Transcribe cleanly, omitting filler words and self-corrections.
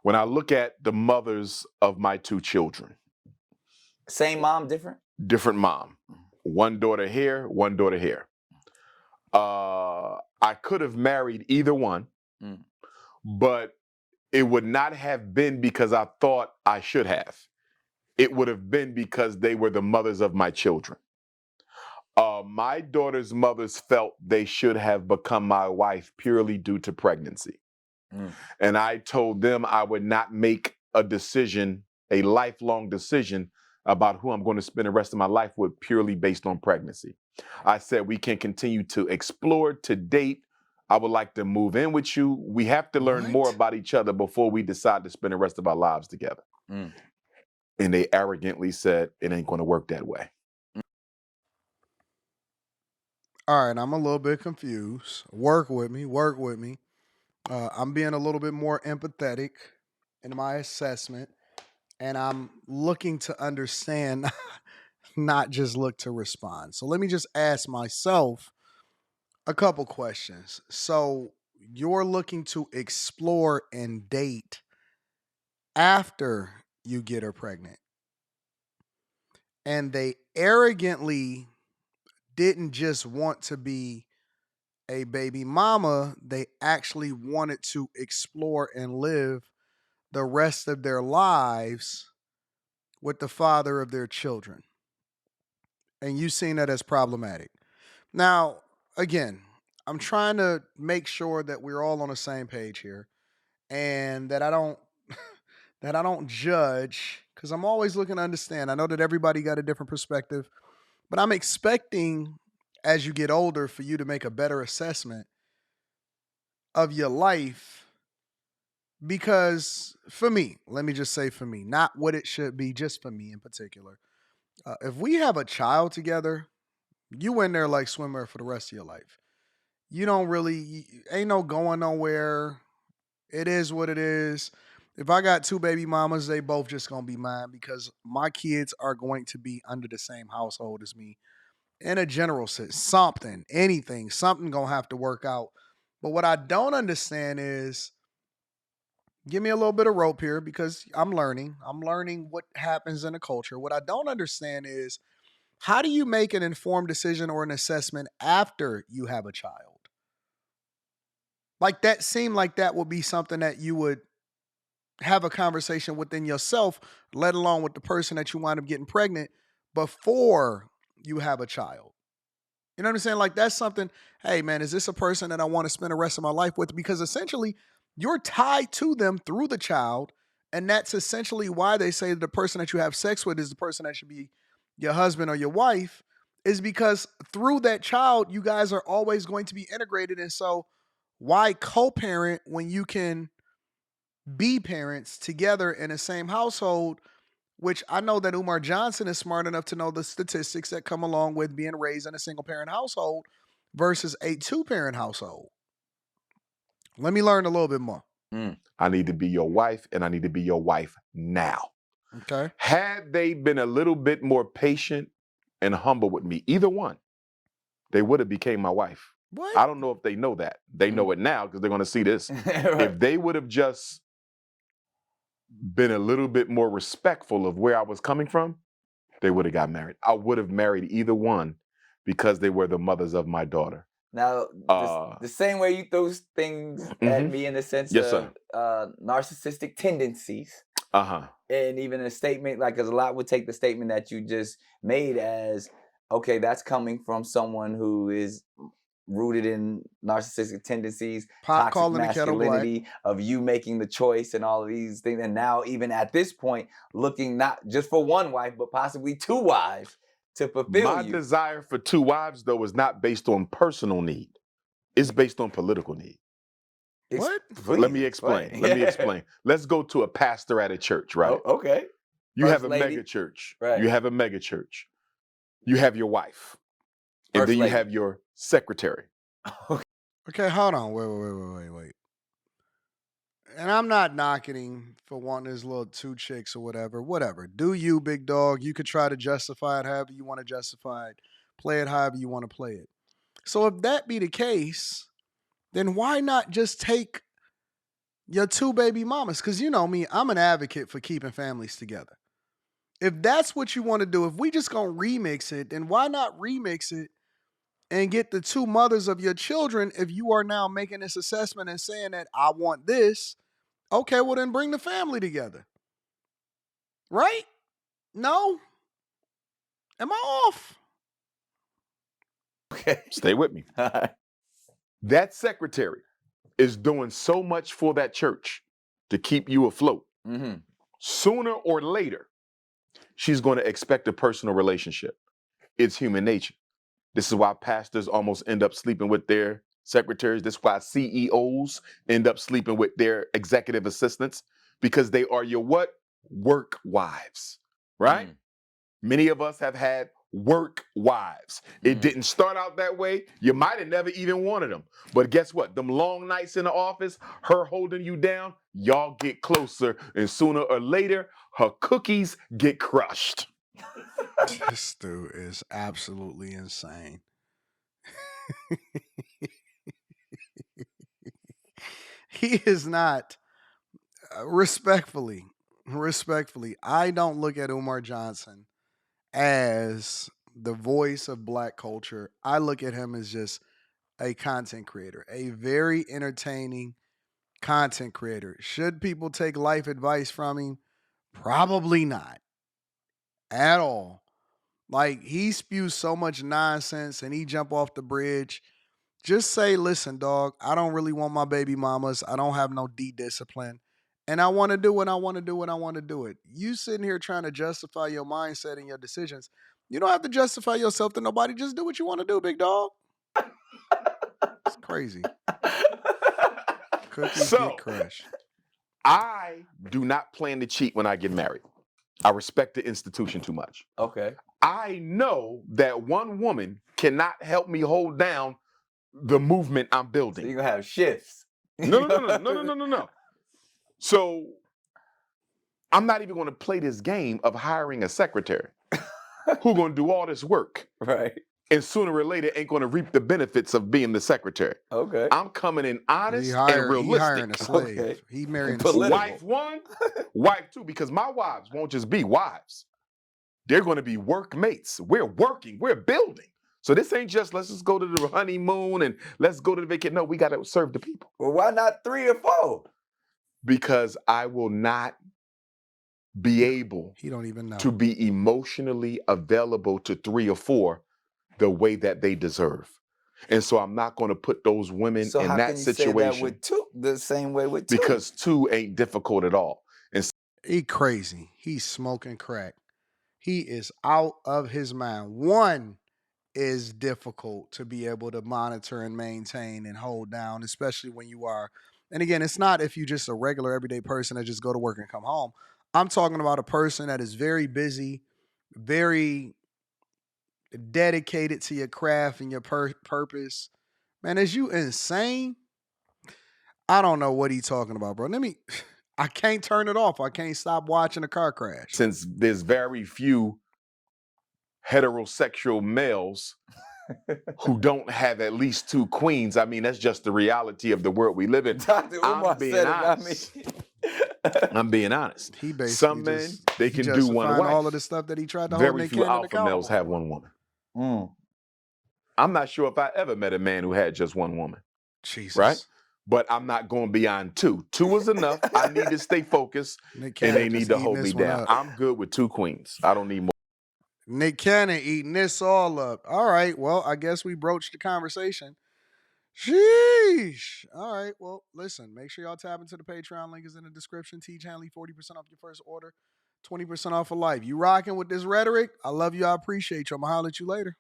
When I look at the mothers of my two children, Same mom, different? different mom, one daughter here, one daughter here. I could have married either one, Mm. but it would not have been because I thought I should have. It would have been because they were the mothers of my children. My daughter's mothers felt they should have become my wife purely due to pregnancy. Mm. And I told them I would not make a decision, a lifelong decision about who I'm going to spend the rest of my life with purely based on pregnancy. I said we can continue to explore, to date. I would like to move in with you. We have to learn more What? about each other before we decide to spend the rest of our lives together. Mm. And they arrogantly said it ain't going to work that way. All right, I'm a little bit confused. Work with me. Work with me. I'm being a little bit more empathetic in my assessment, and I'm looking to understand, not just look to respond. So let me just ask myself a couple questions. So you're looking to explore and date after you get her pregnant, and they arrogantly didn't just want to be a baby mama, they actually wanted to explore and live the rest of their lives with the father of their children. And you seen that as problematic. Now, again, I'm trying to make sure that we're all on the same page here and that I don't that I don't judge cuz I'm always looking to understand. I know that everybody got a different perspective, but I'm expecting as you get older for you to make a better assessment of your life because for me, let me just say for me, not what it should be, just for me in particular. If we have a child together, you in there like swimmer for the rest of your life. You don't really, ain't no going nowhere. It is what it is. If I got two baby mamas, they both just gonna be mine because my kids are going to be under the same household as me. In a general sense, something, anything, something gonna have to work out. But what I don't understand is give me a little bit of rope here because I'm learning. I'm learning what happens in the culture. What I don't understand is how do you make an informed decision or an assessment after you have a child? Like that seemed like that would be something that you would have a conversation within yourself, let alone with the person that you wind up getting pregnant before you have a child. You know what I'm saying? Like that's something, hey man, is this a person that I want to spend the rest of my life with? Because essentially you're tied to them through the child. And that's essentially why they say that the person that you have sex with is the person that should be your husband or your wife, is because through that child, you guys are always going to be integrated. And so why co-parent when you can be parents together in the same household, which I know that Umar Johnson is smart enough to know the statistics that come along with being raised in a single parent household versus a two parent household. Let me learn a little bit more. Mm. I need to be your wife, and I need to be your wife now. Okay. Had they been a little bit more patient and humble with me, either one, they would have became my wife. What? I don't know if they know that. They know it now because they're going to see this. Right. If they would have just been a little bit more respectful of where I was coming from, they would have got married. I would have married either one because they were the mothers of my daughter. Now, the same way you throw things at me in the sense Yes, of narcissistic tendencies, Uh-huh. and even a statement like, because a lot would take the statement that you just made as, okay, that's coming from someone who is rooted in narcissistic tendencies, Pot toxic calling the kettle black. masculinity, of you making the choice and all of these things. And now, even at this point, looking not just for one wife, but possibly two wives to fulfill My you. desire for two wives, though, is not based on personal need. It's based on political need. What? Let me explain. Let me explain. Let's go to a pastor at a church, right? Oh, okay. You First have a lady. mega church. Right. You have a mega church. You have your wife. And First then you lady. have your secretary. Okay, hold on. Wait. And I'm not knocking him for wanting his little two chicks or whatever. Whatever. Do you, big dog. You could try to justify it however you want to justify it. Play it however you want to play it. So if that be the case, then why not just take your two baby mamas. Because you know me, I'm an advocate for keeping families together. If that's what you want to do, if we just gonna remix it, then why not remix it and get the two mothers of your children if you are now making this assessment and saying that I want this? Okay, well then bring the family together. Right? No? Am I off? Okay. Stay with me. That secretary is doing so much for that church to keep you afloat. Mm-hmm. Sooner or later, she's going to expect a personal relationship. It's human nature. This is why pastors almost end up sleeping with their secretaries. This is why CEOs end up sleeping with their executive assistants, because they are your what? Work wives, right? Mm. Many of us have had work wives. It didn't start out that way. You might have never even wanted them. But guess what? Them long nights in the office, her holding you down, y'all get closer. And sooner or later, her cookies get crushed. This dude is absolutely insane. He is not, respectfully, I don't look at Umar Johnson as the voice of black culture. I look at him as just a content creator, a very entertaining content creator. Should people take life advice from him? Probably not at all. Like, he spews so much nonsense and he jump off the bridge. Just say, listen, dog, I don't really want my baby mamas. I don't have no D-discipline. And I want to do what I want to do when I want to do it. You sitting here trying to justify your mindset and your decisions. You don't have to justify yourself to nobody. Just do what you want to do, big dog. It's crazy. Cookies So, get crushed. I do not plan to cheat when I get married. I respect the institution too much. Okay. I know that one woman cannot help me hold down the movement I'm So building. you're gonna have shifts. No. So I'm not even going to play this game of hiring a secretary who's going to do all this work. Right. And sooner or later ain't going to reap the benefits of being the secretary. Okay. I'm coming in honest He and hiring realistic. a slave. Okay. He marrying a Political. slave. Wife one, wife two, because my wives won't just be wives. They're going to be workmates. We're working. We're building. So this ain't just let's just go to the honeymoon and let's go to the vacation. No, we got to serve the people. Well, why not 3 or 4? Because I will not be able He don't even know. to be emotionally available to 3 or 4 the way that they deserve. And so I'm not going to put those women So in how that can you say situation that with 2? The same way with 2. because 2 ain't difficult at all. And He crazy. He's smoking crack. He is out of his mind. 1 is difficult to be able to monitor and maintain and hold down, especially when you are. And again, it's not if you just a regular everyday person that just go to work and come home. I'm talking about a person that is very busy, very dedicated to your craft and your purpose. Man, is you insane? I don't know what he's talking about, bro. I can't turn it off. I can't stop watching a car crash. since there's very few heterosexual males who don't have at least 2 queens, I mean, that's just the reality of the world we live in. Dr. Umar being said it, not me. honest. I'm being honest. He basically Some men, just they can do one justifying wife. all of the stuff that he tried to hold Very Nick few Cannon alpha accountable males have for. one woman. Mm. I'm not sure if I ever met a man who had just one woman, Jesus. right? But I'm not going beyond 2. 2 is enough. I need to stay focused, Nick and Cannon they need just to eating hold me this one down. up. I'm good with 2 queens. I don't need more. Nick Cannon eating this all up. All right. Well, I guess we broached the conversation. Sheesh. All right. Well, listen, make sure y'all tap into the Patreon. Link is in the description. Teach Hanley 40% off your first order, 20% off for life. You rocking with this rhetoric? I love you. I appreciate you. I'm going to holler at you later.